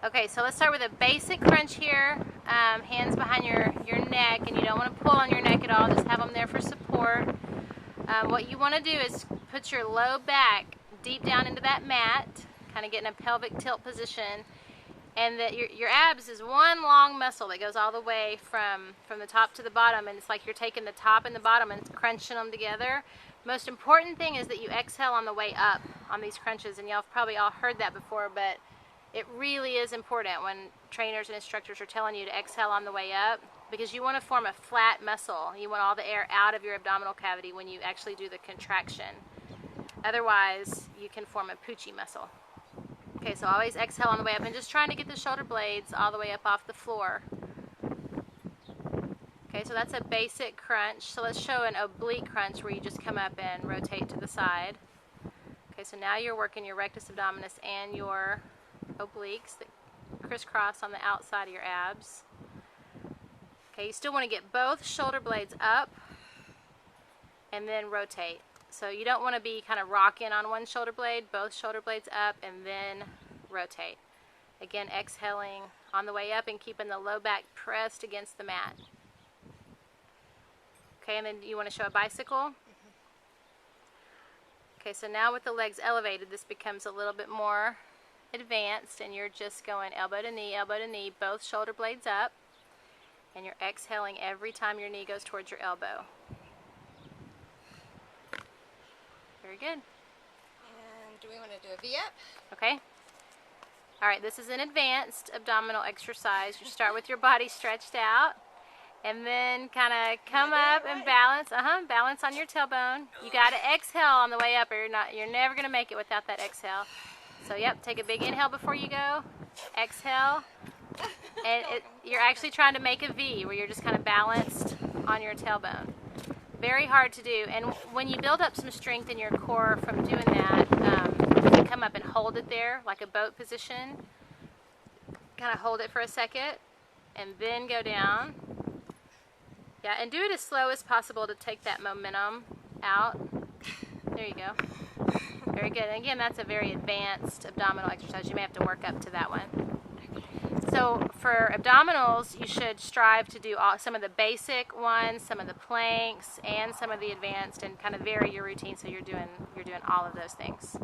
Okay, so let's start with a basic crunch here. Hands behind your neck, and you don't want to pull on your neck at all. Just have them there for support. What you want to do is put your low back deep down into that mat, kind of get in a pelvic tilt position, and that your abs is one long muscle that goes all the way from the top to the bottom, and it's like you're taking the top and the bottom and crunching them together. Most important thing is that you exhale on the way up on these crunches, and y'all have probably all heard that before, but it really is important when trainers and instructors are telling you to exhale on the way up, because you want to form a flat muscle. You want all the air out of your abdominal cavity when you actually do the contraction. Otherwise, you can form a poochie muscle. Okay, so always exhale on the way up, and just trying to get the shoulder blades all the way up off the floor. Okay, so that's a basic crunch. So let's show an oblique crunch where you just come up and rotate to the side. Okay, so now you're working your rectus abdominis and your obliques that crisscross on the outside of your abs. Okay, you still want to get both shoulder blades up and then rotate. So you don't want to be kind of rocking on one shoulder blade, both shoulder blades up and then rotate. Again, exhaling on the way up and keeping the low back pressed against the mat. Okay, and then you want to show a bicycle. Okay, so now with the legs elevated, this becomes a little bit more advanced, and you're just going elbow to knee, both shoulder blades up, and you're exhaling every time your knee goes towards your elbow. Very good. And do we want to do a V-up? Okay. All right, this is an advanced abdominal exercise. You start with your body stretched out, and then kind of come up and balance. Balance on your tailbone. You got to exhale on the way up, or you're never going to make it without that exhale. So yep, take a big inhale before you go. Exhale. And you're actually trying to make a V where you're just kind of balanced on your tailbone. Very hard to do. And when you build up some strength in your core from doing that, you come up and hold it there like a boat position. Kind of hold it for a second and then go down. Yeah, and do it as slow as possible to take that momentum out. There you go. Very good. And again, that's a very advanced abdominal exercise. You may have to work up to that one. So for abdominals, you should strive to do some of the basic ones, some of the planks, and some of the advanced, and kind of vary your routine so you're doing all of those things.